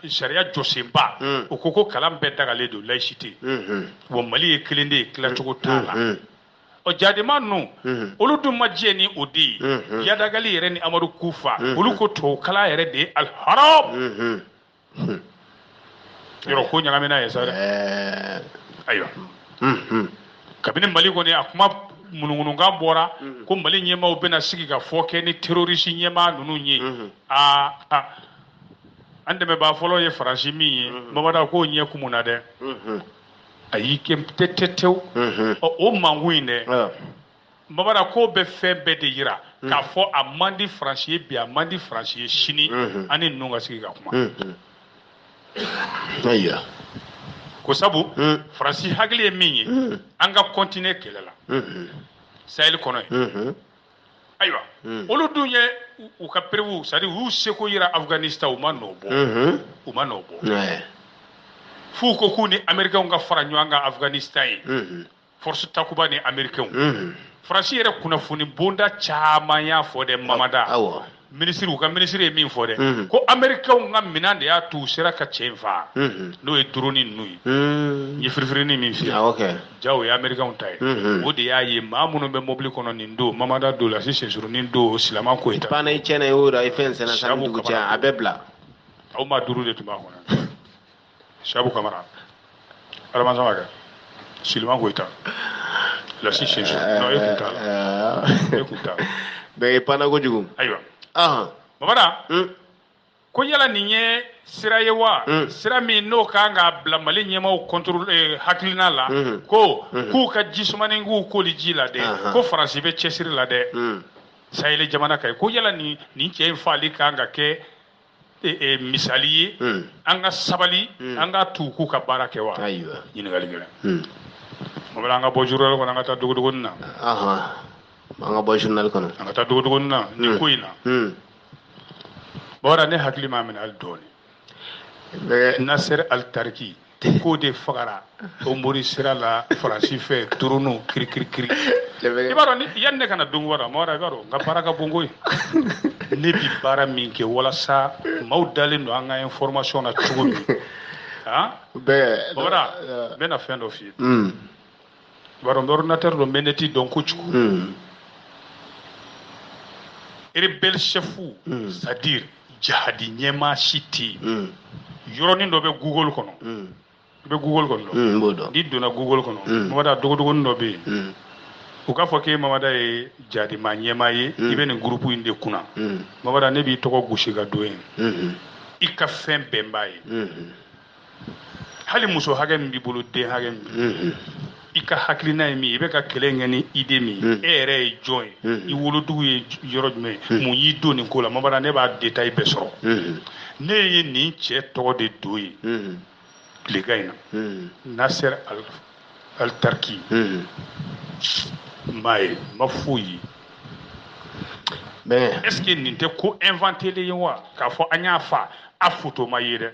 sariya jɔsenba o ko kalan bɛɛ dagalen don laïcité wa Mali ye kelen de ye tilacogo t'a la jadima ninnu olu dun ma jɛ ni o de ye Yadagali yɛrɛ ni Amadu Kufa olu ko tubabukala yɛrɛ de ye al-haram yɔrɔ ko ɲagamina ye sa dɛ ayiwa kabini Mali kɔni a kuma munumunukan bɔra ko Mali ɲɛmaaw bɛna sigi ka fɔ kɛ ni terroriste ɲɛmaa ninnu ye an dɛmɛbaa fɔlɔ ye Faransi min ye Mamada k'o ɲɛ kumuna dɛ a y'i kɛ tetetew o mangun in dɛ Mamada k'o bɛ fɛn bɛɛ de yira k'a fɔ a man di Faransi ye bi a man di Faransi ye sini an ni ninnu ka sigi ka kuma ko sabu Faransi hakili ye min ye an ka continuer kɛlɛ la Sahel kɔnɔ ye ayiwa olu dun ye u ka prévu c'est-à-dire u y'u seko yira Afghanistan u ma nɔ bɔ f'u ko k'u ni Américains ka fara ɲɔgɔn kan Afghanistan ye force takuba ni Américains Faransi yɛrɛ kunnafoni bonda caman y'a fɔ dɛ Mamada ministre u ka ministre ye min fɔ dɛ ko Américains ka minɛn de y'a to u sera ka cɛ in faa n'o ye drone ninnu ye n ye firifirini min f'i ye jago ye Américains ta ye o de y'a ye maa minnu bɛ mobili kɔnɔ nin don Mamada don la sisan suru nin don Silama Koyita pana i cɛna y'o la i fɛn sɛnɛ san dugu cɛ a bɛɛ bila aw ma 5 de tun b'a kɔnɔ Sabu Kamara Alamasa Maga Silama Koyita la sisan suru non e kun t'a la bɛɛ pana kojugu ayiwa Mamada ko yala nin ye sira ye wa sira min n'o kan ka bila Mali ɲɛmaaw contrôle hakilina la ko k'u ka jisumanenkow koli ji la dɛ ko Faransi bɛ cɛsiri la dɛ Sahel jamana kan ko yala nin cɛ in faali kan ka kɛ misali ye an ka sabali an ka tu k'u ka baara kɛ wa ɲininkali gɛlɛn Mamada an ka bɔ journal kɔnɔ an ka taa dogodogoni na an ka bɔ journal kɔnɔ an ka taa dogodogoni na nin ko in na Bora ne hakili ma minɛ hali dɔɔni Nasser al-Tarki k'o de fagara o mori sira la Faransi fɛ drone kiri i b'a dɔn yanni ne kana don wara Mamada i b'a dɔn n ka baara ka bon koyi ne bi baara min kɛ walasa maaw dalen don an ka information na cogo min Mamada n bɛna fɛn dɔ f'i ye i b'a dɔn n bɛ ordinateur dɔ mɛ ne t'i dɔn kojugu rebelle chefu c'est-à-dire jihadi ɲɛmaa si tɛ yen yɔrɔnin dɔ bɛ Google kɔnɔ i bɛ Google kɔnɔ n'i donna Google kɔnɔ Mamada dogodogonin dɔ bɛ yen u k'a fɔ k'e Mamada ye jihadima ɲɛmaa ye i bɛ nin groupe in de kunna Mamada ne b'i tɔgɔ gosi ka don yen i ka fɛn bɛɛ n b'a ye hali muso hakɛ min b'i bolo den hakɛ min i ka hakilina ye min i bɛ ka kɛlɛ kɛ ni idée min e yɛrɛ ye jɔn ye i wolodugu ye yɔrɔ jumɛn mun y'i don nin ko la Mamada ne b'a détail bɛɛ sɔrɔ ne ye nin cɛ tɔgɔ de don ye tilegan in na Nasser al-Tarki m'a ye ma foyi ye est-ce que nin tɛ ko inventé le ye wa k'a fɔ an y'a fa a photo ma ye dɛ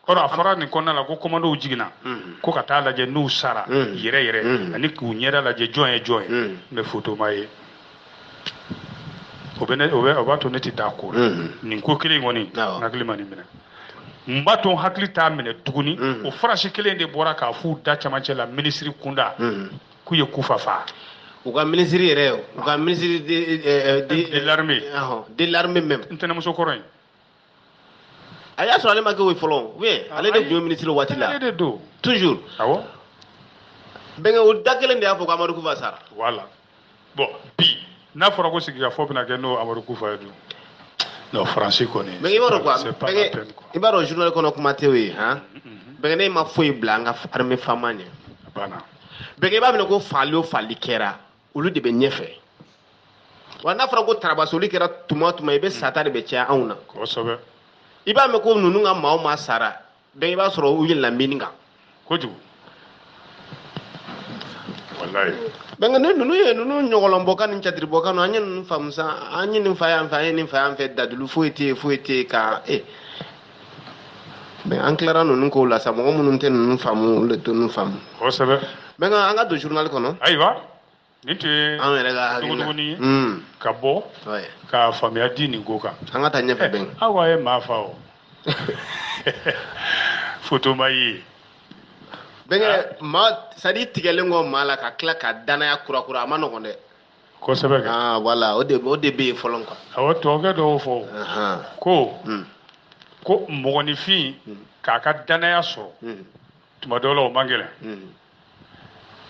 kɔrɔ a fɔra nin kɔnɔna la ko commandow jiginna ko ka taa lajɛ n'u sara yɛrɛ yɛrɛ ani k'u ɲɛda lajɛ jɔn ye jɔn ye mais photo ma ye o b'a to ne tɛ taa ko la nin ko kelen kɔni n hakili ma nin minɛ n b'a to n hakili t'a minɛ tuguni o farasi kelen de bɔra k'a f'u da camancɛ la ministre kunda k'u ye Kufafa. U ka ministre yɛrɛ u ka ministre de l'armée. De l'armée même. N tɛnɛ muso kɔrɔ in. A y'a sɔrɔ ale ma kɛ o ye fɔlɔ oui ale de tun ye ministre waati la. Ale de don. Toujours. Awɔ. Bɛnkɛ o da kelen de y'a fɔ ko Amadu Kufa sara. Voilà. Bon bi n'a fɔra ko sigikafɔ bɛna kɛ n'o Amadu Kufa ye dun. Non français kɔni. Mais i b'a dɔn quoi i b'a dɔn journal kɔnɔ kuma tɛ o ye han. Bɛnkɛ ne ma foyi bila an ka armée faama ɲɛ. Banna. Bɛnkɛ i b'a minɛ ko faali o faali kɛra olu de bɛ ɲɛfɛ. Wa n'a fɔra ko tarabasoli kɛra tuma o tuma i bɛ sata de bɛ caya anw na. Kosɛbɛ. I b'a mɛn ko ninnu ka maa o maa sara bɛnkɛ i b'a sɔrɔ u yɛlɛnna minni kan. Kojugu. Wallahi. Bɛnkɛ ne ninnu ye ninnu ɲɔgɔlɔnbɔkan ni catiribɔkan an ye ninnu faamu sa an ye nin fa yan fɛ an ye nin fa yan fɛ dadulu foyi tɛ yen ka bɛn an tilara ninnu kow la sa mɔgɔ minnu tɛ ninnu faamu olu de tɛ ninnu faamu. Kosɛbɛ. Bɛnkɛ an ka don journal kɔnɔ. Ayiwa. Nin tun ye an yɛrɛ ka duguduguni ye ka bɔ ka faamuya di nin ko kan. An ka taa ɲɛfɛ bɛnkɛ. Aw ye maa fa o. Foto ma ye. Bɛnkɛ maa sadi tigɛlen kɔ maa la ka tila ka danaya kurakura a ma nɔgɔn dɛ. Kosɛbɛ kɛ. Voilà o de bɛ yen fɔlɔ quoi. Awɔ tubabukɛ dɔw fɔ ko mɔgɔninfin k'a ka danaya sɔrɔ tuma dɔw la o man gɛlɛn.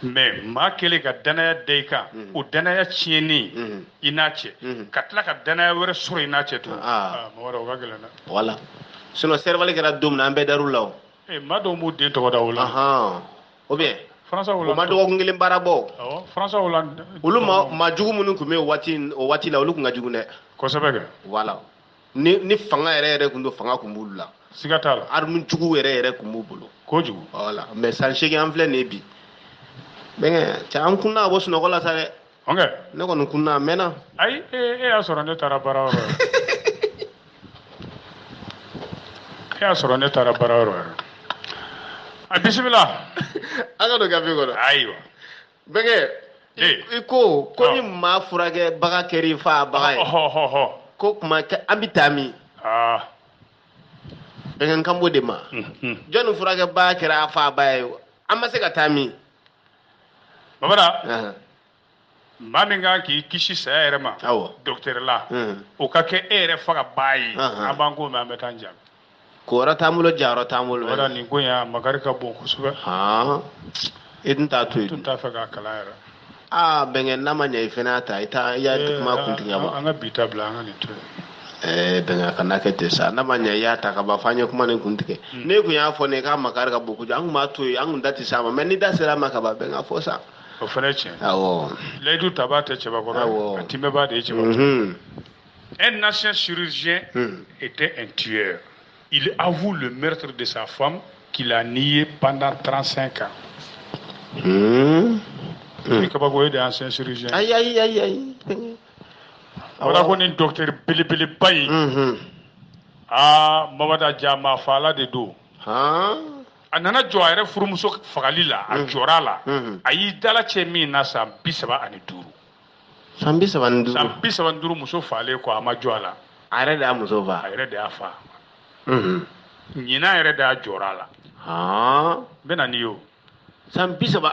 Mais maa kelen ka danaya da i kan o danaya tiɲɛnen i n'a cɛ ka tila ka danaya wɛrɛ sɔrɔ i n'a cɛ tun. Mamadu o ka gɛlɛn dɛ. Voilà sinon servali kɛra don min na an bɛɛ dar'u la o. Maa dɔw m'u den tɔgɔ da o la. Ou bien o ma dɔgɔkun kelen baara bɔ. Awɔ Faransaw la. Olu maa jugu minnu tun bɛ o waati la olu tun ka jugu dɛ. Kosɛbɛ kɛ. Voilà ni fanga yɛrɛ tun don fanga tun b'olu la. Siga t'a la. Arme jugu yɛrɛ tun b'u bolo. Kojugu. Voilà mais san 8 an filɛ nin ye bi. Bɛnkɛ cɛ an kunna ka bɔ sunɔgɔ la sa dɛ. Ne kɔni kunna a mɛnna. Ayi e y'a sɔrɔ ne taara baara yɔrɔ yɛrɛ. E y'a sɔrɔ ne taara baara yɔrɔ yɛrɛ. A bisimila. An ka don gafe kɔnɔ. Ayiwa. Bɛnkɛ i ko ni maa furakɛ baga kɛr'i fa baga ye. Ko kuma an bɛ taa min. Bɛnkɛ n kan b'o de ma. Jɔnni furakɛ baga kɛra a fa ba ye an ma se ka taa min. Babada maa min kan k'i kisi saya yɛrɛ ma docteur la o ka kɛ e yɛrɛ faga ba ye an b'an ko mɛn an bɛ taa n jaabi. Ko yɔrɔ t'an bolo jayɔrɔ t'an bolo. Babada nin ko in a makari ka bon kosɛbɛ. I dun t'a to yen. I tun t'a fɛ k'a kalan yɛrɛ. Bɛnkɛ n'a ma ɲɛ i fana y'a ta i y'a kuma kuntigiya ma. An ka bi ta bila an ka nin to yen. Bɛnkɛ kana kɛ ten sa n'a ma ɲɛ i y'a ta ka ban f'an ye kuma nin kun tigɛ. Ne kun y'a fɔ ne k'a makari ka bon kojugu an kun b'a to yen an kun da tɛ s'a ma mais ni da sera a ma ka ban bɛnkɛ fɔ sa. O fana ye tiɲɛ. Layidu taba tɛ cɛbakɔrɔ. A timɛba de ye cɛbakɔrɔ. Un ancien chirurgien était un tueur. Il avoue le meurtre de sa femme qu'il a nié pendant 35 ans. Kabako ye de ancien chirurgien. Ayi. Wala ko ni docteur belebeleba in. Mamada Jama Fala de don. A nana jɔ a yɛrɛ furumuso fagali la a jɔra la a y'i dala cɛ min na san 35. San 35. San 35 muso falen kɔ a ma jɔ a la. A yɛrɛ de y'a muso faa. A yɛrɛ de y'a faa. Ɲinan yɛrɛ de y'a jɔra a la. N bɛ na n'i ye o. San 35.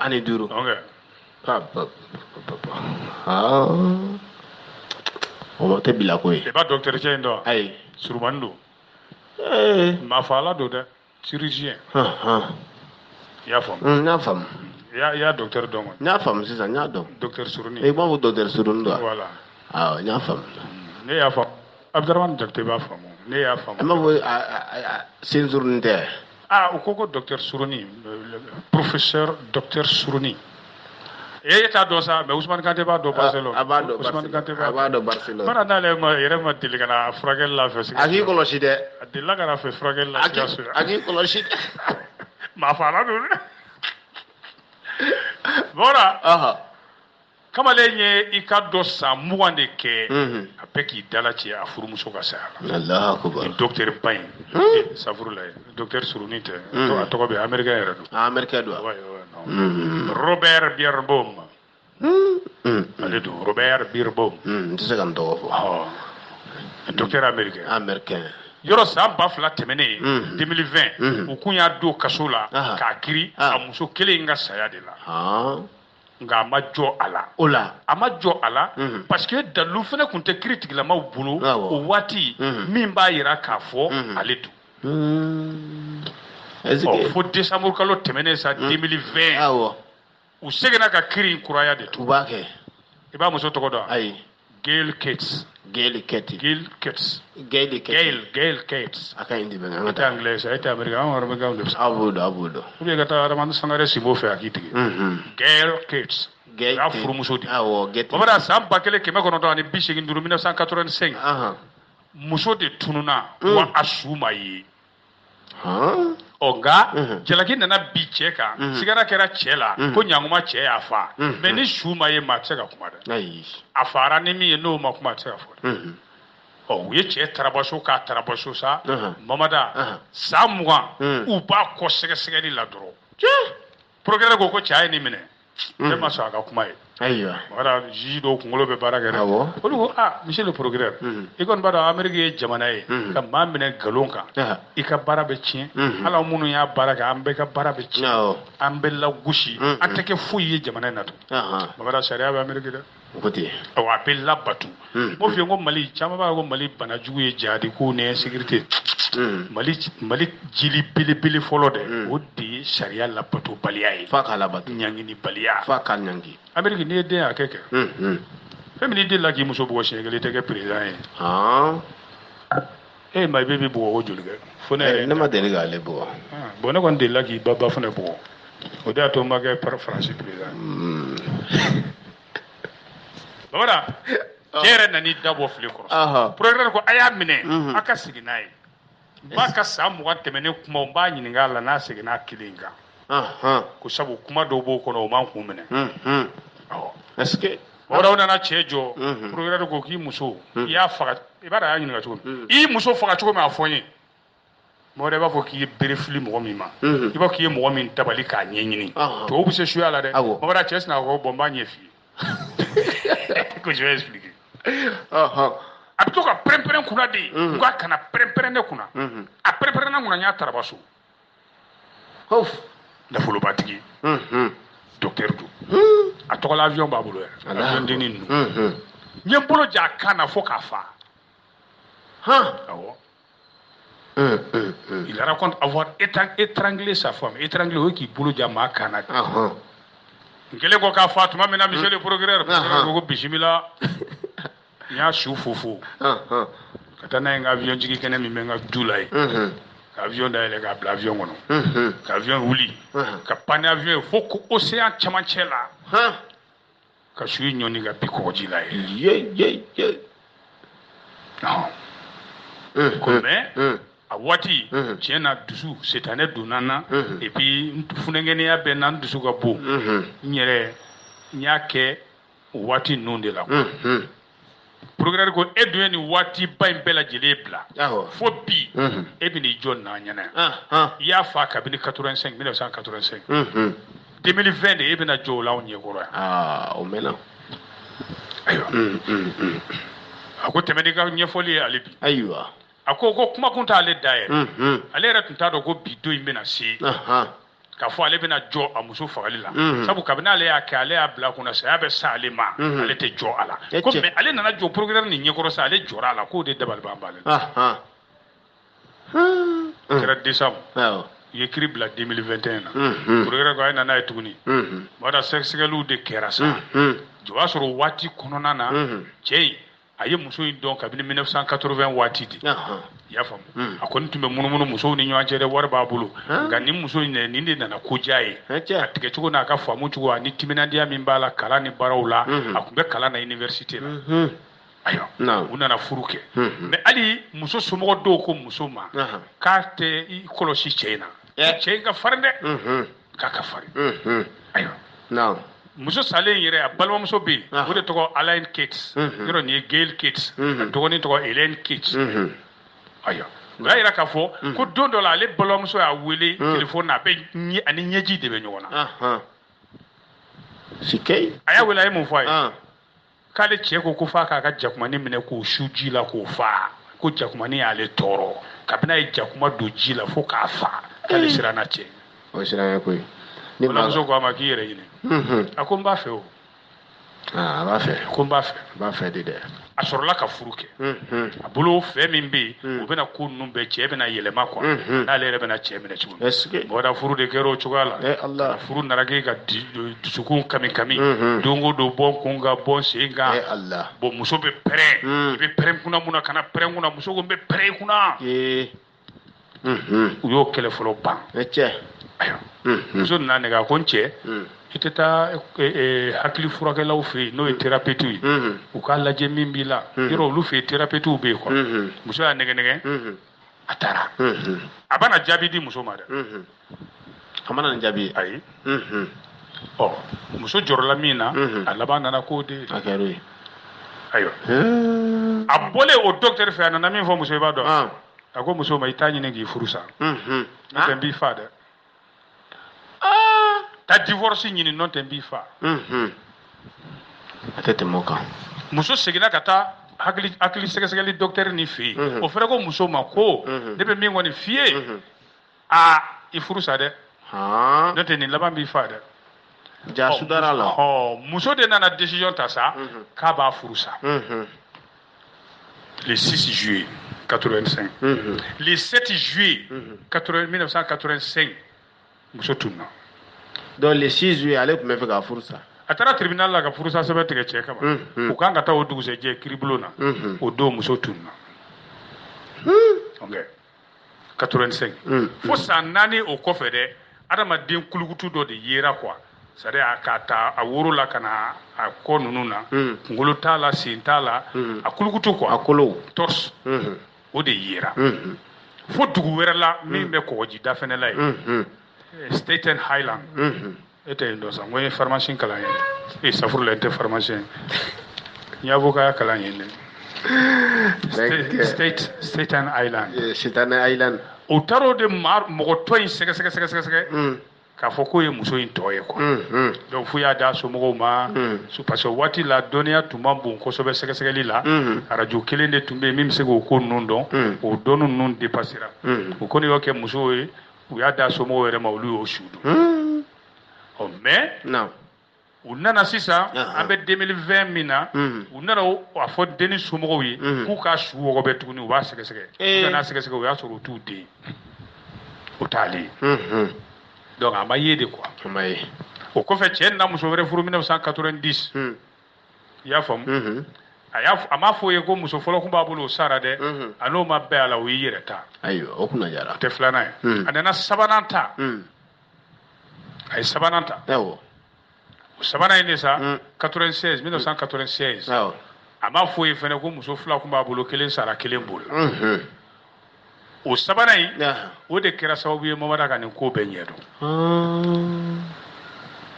O tɛ bila ko ye. I b'a docteur cɛ in dɔn. Ayi. Surumani don. Maa faala don dɛ. Chirurgien. I y'a faamu. N y'a faamu. I y'a docteur dɔn wa. N y'a faamu sisan n y'a dɔn. Docteur Suruni. I b'a fɔ docteur Suruni don wa. Voilà. N y'a faamu. Ne y'a faamu. Abdramane Jakite b'a faamu. Ne y'a faamu. E m'a fɔ sen Suruni tɛ. U ko docteur Suruni professeur docteur Suruni. E t'a dɔn sa mais Ousmane Kante b'a dɔn Barcelone. A b'a dɔn Ousmane Kante a b'a dɔn Barcelone. Bana n'ale yɛrɛ ma deli ka na furakɛli la fɛ. A k'i kɔlɔsi dɛ. A delila ka na fɛ furakɛli la Sikaso. A k'i kɔlɔsi. Maa faala don dɛ. Bɔra. Kamalen ye i ka dɔ san 20 de kɛ. A bɛ k'i dala ci a furumuso ka saya la. Alahu akubar. Nin docteur ba in. Safurula ye. Docteur Suruni tɛ. A tɔgɔ bɛ américain yɛrɛ don. Américain don. Robert Bierbaum. Ale don Robert Bierbaum. N tɛ se ka n tɔgɔ fɔ. Docteur américain. Américain. Yɔrɔ san 2000 tɛmɛnen 2020 u kun y'a don kaso la k'a kiri a muso kelen in ka saya de la. nga ma jɔ a la o la a ma jɔ a la parce que dalu fana kun tɛ kiiri tigilamaw bolo o waati min b'a yira k'a fɔ ale don fo décembre kalo tɛmɛnen sa 2020 u seginna ka kiiri in kuraya de tun b'a kɛ i b'a muso tɔgɔ dɔn ayi Gail Cates a ka ɲi de bɛ an ka taa anglais sa e tɛ Amerika an yɛrɛ bɛ gaw de a b'o dɔn ou bien ka taa Aramadu Sangare Simbo fɛ a k'i tigɛ Gail Cates a furumuso de bamana san 1985 1985 muso de tununa wa a su ma ye nka jalaki nana bi cɛ kan sigara kɛra cɛ la ko ɲanguma cɛ y'a fa mais ni su ma ye maa tɛ se ka kuma dɛ a fara ni min ye n'o ma kuma tɛ se ka fɔ dɛ u ye cɛ tarabaso k'a tarabaso sa mamada san 20 u b'a kɔ sɛgɛsɛgɛli la dɔrɔn procureur ko cɛ ye nin minɛ ne ma sɔn a ka kuma ye ayiwa voilà juge dɔw kunkolo bɛ baara kɛ dɛ olu ko monsieur le procureur i kɔni b'a dɔn Amérique ye jamana ye ka maa minɛ nkalon kan i ka baara bɛ tiɲɛ hali minnu y'a baara kɛ an bɛɛ ka baara bɛ tiɲɛ an bɛ lagosi an tɛ kɛ foyi ye jamana in na tun babada sariya bɛ Amérique dɛ a bɛ labatu m'o f'i ye ko Mali caman b'a ko Mali banajugu ye jihadi ko ni insécurité Mali jili belebele fɔlɔ dɛ o de ye sariya labato baliya ye f'a ka labato ɲangini baliya f'a ka ɲangi Amérique n'i ye den hakɛ kɛ fɛn min n'i den la k'i muso bugɔ siɲɛ kelen i tɛ kɛ président ye maa i bɛ bugɔ o joli kɛ fo ne ma deli k'ale bugɔ bon ne kɔni delila k'i ba fana bugɔ o de y'a to n ma kɛ faransi président bamana cɛ yɛrɛ nan'i dabɔ file kɔrɔ procureur ko a y'a minɛ a ka segin n'a ye ba ka san 20 tɛmɛnen kuma n b'a ɲininka a la n'a seginna kelen kan ko sabu kuma dɔw b'o kɔnɔ o man kun minɛ est-ce que o nana cɛ jɔ procureur ko k'i muso i y'a faga i b'a dɔn a y'a ɲininka cogo min i muso faga cogo min a fɔ n ye mɔgɔ wɛrɛ b'a fɔ k'i ye bere fili mɔgɔ min ma i b'a fɔ k'i ye mɔgɔ min dabali k'a ɲɛɲini tubabu bɛ se suya la dɛ mɔgɔ wɛrɛ cɛ sinna ko bon n b'a ɲɛ f'i ye ko je vais expliquer a bɛ to ka pɛrɛn-pɛrɛn kunna de n k'a kana pɛrɛn-pɛrɛn ne kunna a pɛrɛn-pɛrɛnna kunna n y'a tarabaso nafolobatigi docteur don a tɔgɔ la avion b'a bolo yɛrɛ avion dennin ninnu n ye n bolo ja a kan na fo k'a fa awɔ il raconte avoir étranglé sa femme étranglé o ye k'i bolo ja maa kan na n kɛlen ko k'a fa tuma min na monsieur le procureur ko bisimila n y'a su fofo ka taa n'a ye n ka avion jigi kɛnɛ min bɛ n ka du la ye ka avion dayɛlɛ k'a bila avion kɔnɔ ka avion wuli ka pan ni avion ye fo ko océan cɛmancɛ la ka su ɲɔni ka bi kɔgɔji la ye ko mais a waati tiɲɛ na dusu sitanɛ donna n na et puis funɛngɛniya bɛ n na n dusu ka bon n yɛrɛ n y'a kɛ o waati ninnu de la procureur ko e dun ye nin waati ba in bɛɛ lajɛlen bila fo bi e bɛ n'i jɔ n'an ɲɛna i y'a fa kabini 1985 2020 de e bɛna jɔ o la anw ɲɛkɔrɔ yan o mɛnna ayiwa a ko tɛmɛ n'i ka ɲɛfɔli ye ale bi ayiwa a ko kumakun t'ale da yɛrɛ ale yɛrɛ tun t'a dɔn ko bi don in bɛna se k'a fɔ ale bɛna jɔ a muso fagali la sabu kabini ale y'a kɛ ale y'a bila kunna saya bɛ sa ale ma ale tɛ jɔ a la ko mais ale nana jɔ procureur nin ɲɛkɔrɔ sa ale jɔra a la k'o de dabali b'an b'ale la o kɛra décembre u ye kiiri bila 2021 na procureur ko a ye na n'a ye tuguni bada sɛgɛsɛgɛliw de kɛra sa o b'a sɔrɔ waati kɔnɔna na cɛ in a ye muso in dɔn kabini 1980 waati de i y'a faamu a kɔni tun bɛ munumunu musow ni ɲɔgɔn cɛ dɛ wari b'a bolo nka nin muso in nin de nana koja ye a tigɛ cogo n'a ka faamu cogo ani timinandiya min b'a la kalan ni baaraw la a tun bɛ kalan na université la ayiwa u nana furu kɛ mais hali muso somɔgɔ dɔw ko muso ma k'a tɛ i kɔlɔsi cɛ in na cɛ in ka farin dɛ k'a ka farin ayiwa muso salen yɛrɛ a balimamuso bɛ yen o de tɔgɔ Alain Cates yɔrɔ nin ye Gail Cates a dɔgɔnin tɔgɔ Hélène Cates ayiwa o y'a yira k'a fɔ ko don dɔ la ale balimamuso y'a wele téléphone na a bɛ ani ɲɛji de bɛ ɲɔgɔn na a y'a wele a ye mun fɔ a ye k'ale cɛ ko f'a k'a ka jakumani minɛ k'o su ji la k'o fa ko jakumani y'ale tɔɔrɔ kabini a ye jakuma don ji la fo k'a fa k'ale siranna cɛ o siranna koyi ni muso ko ma k'i yɛrɛ ɲini a ko n b'a fɛ o a b'a fɛ ko n b'a fɛ b'a fɛ de dɛ a sɔrɔla ka furu kɛ a bolo fɛ min bɛ yen o bɛna ko ninnu bɛɛ cɛ bɛna yɛlɛma quoi n'ale yɛrɛ bɛna cɛ minɛ cogo min bɔda furu de kɛra o cogoya la ka furu narage ka dusukun kami don o don bɔ kun ka bɔ sen kan bon muso bɛ pɛrɛn i bɛ pɛrɛn kunna mun na kana pɛrɛn kunna muso ko n bɛ pɛrɛn i kunna u y'o kɛlɛ fɔlɔ ban ayiwa muso nana nɛgɛ a ko n cɛ i tɛ taa hakili furakɛlaw fɛ yen n'o ye thérapeute ye u k'a lajɛ min b'i la yɔrɔ olu fɛ yen thérapeute bɛ yen quoi muso y'a nɛgɛ a taara a bɛna jaabi di muso ma dɛ a mana nin jaabi ayi muso jɔrɔla min na a laban nana k'o de a kɛra o ye ayiwa a bɔlen o docteur fɛ a nana min fɔ muso ye i b'a dɔn a ko muso ma i t'a ɲini k'i furu sa n'o tɛ n b'i fa dɛ ta divorce ɲini n'o tɛ n b'i fa a tɛ tɛmɛ o kan muso seginna ka taa hakili sɛgɛsɛgɛli docteur ni fɛ yen o fɛnɛ ko muso ma ko ne bɛ min kɔni f'i ye i furu sa dɛ n'o tɛ nin laban b'i fa dɛ ja sudara la muso de nana décision ta sa k'a b'a furu sa le 6 juillet 85 le 7 juillet 1985 muso tunna donc le 6 juillet ale tun bɛ fɛ k'a furu sa a taara tribunal la ka furusa sɛbɛn tigɛ cɛ kama u kan ka taa o dugusɛjɛ kiribulon na o don muso tunna ok 85 fo san 4 o kɔfɛ dɛ adamaden kulukutu dɔ de yera quoi c'est à dire k'a ta a woro la ka na a kɔ ninnu na kunkolo t'a la sen t'a la a kulukutu quoi a kolo torse o de yera fo dugu wɛrɛ la min bɛ kɔgɔjida fɛnɛ la ye Staten Island e tɛ yen dɔn sa n ko n ye pharmacie kalan yen safurula n tɛ pharmacien n ye avocat kalan yen dɛ Staten Island Staten Island o taara o de mɔgɔ tɔ in sɛgɛsɛgɛ k'a fɔ k'o ye muso in tɔ ye quoi donc fo y'a da somɔgɔw ma parce que waati la dɔnniya tun ma bon kosɛbɛ sɛgɛsɛgɛli la radio kelen de tun bɛ yen min bɛ se k'o ko ninnu dɔn o dɔnni ninnu dépassera o kɔni y'o kɛ musow ye u y'a da somɔgɔw yɛrɛ ma olu y'o su dɔn mais u nana sisan an bɛ 2020 min na u nana a fɔ denni somɔgɔw ye k'u ka su wɔgɔbɛ tuguni u b'a sɛgɛsɛgɛ u nana sɛgɛsɛgɛ o y'a sɔrɔ u t'u den o t'ale ye donc a ma ye de quoi o kɔfɛ cɛ nana muso wɛrɛ furu 1990 i y'a faamu a m'a fɔ ye ko muso fɔlɔ kun b'a bolo o sara dɛ a n'o ma bɛn a la o y'i yɛrɛ ta ayiwa o kunna jara o tɛ filanan ye a nana sabanan ta a ye sabanan ta o sabanan in de sa 1996 a m'a fɔ ye fɛnɛ ko muso fila kun b'a bolo kelen sara kelen b'o la o sabanan in o de kɛra sababu ye Mamada ka nin ko bɛɛ ɲɛdɔn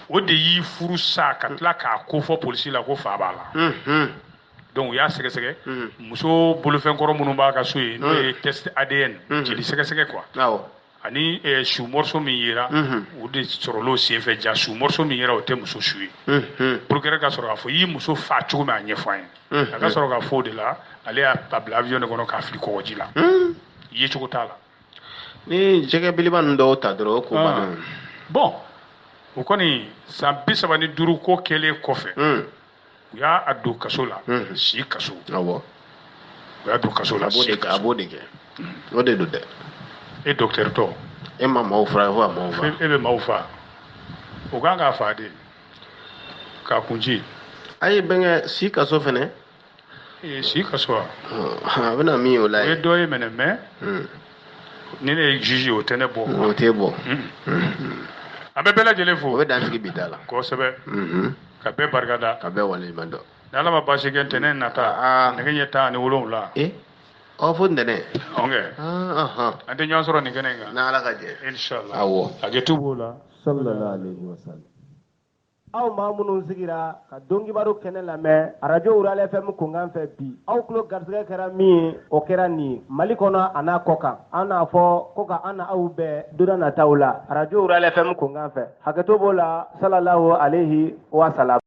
o de y'i furu sa ka tila k'a ko fɔ polisi la ko fa b'a la donc u y'a sɛgɛsɛgɛ muso bolofɛnkɔrɔ minnu b'a ka so ye n'o ye test ADN jeli sɛgɛsɛgɛ quoi ani su morceau min yera o de sɔrɔla o senfɛ ja su morceau min yera o tɛ muso su ye pour que ka sɔrɔ k'a fɔ i ye muso fa cogo min a ɲɛfɔ an ye a ka sɔrɔ k'a fɔ o de la ale y'a bila avion de kɔnɔ k'a fili kɔgɔji la ye cogo t'a la ni jɛgɛ belebeleba ninnu dɔw ta dɔrɔn o ko banna bon o kɔni san 35 ko kɛlen kɔfɛ u y'a don kaso la si kaso awɔ u y'a don kaso la si kaso a b'o de kɛ o de don dɛ e docteur tɔ e ma maaw fara fo a maaw fa e bɛ maaw fa o kan k'a fa de k'a kunci a ye bɛnkɛ si kaso fɛnɛ si kaso a bɛna min o la o ye dɔ ye mɛnɛ mais ni ne ye juge o tɛ ne bɔ o tɛ bɔ an bɛ bɛɛ lajɛlen fo o bɛ dansigi bi ta la kosɛbɛ ka bɛɛ barikada ka bɛɛ waleɲuman dɔn ni Ala ma baasi kɛ ntɛnɛn nata nɛgɛ ɲɛ 17 fo ntɛnɛn an tɛ ɲɔgɔn sɔrɔ nin kɛnɛ in kan n'Ala ka jɛ inchallah awɔ hakɛto b'o la sallallahu alaihi wasallam aw maa minnu sigira ka dɔnkibaru kɛnɛ lamɛn radio Ural FM kunkan fɛ bi aw tulo garisɛgɛ kɛra min ye o kɛra nin ye Mali kɔnɔ a n'a kɔ kan an n'a fɔ ko ka an na aw bɛɛ don nataw la radio Ural FM kunkan fɛ hakɛto b'o la sallallahu alaihi wasallam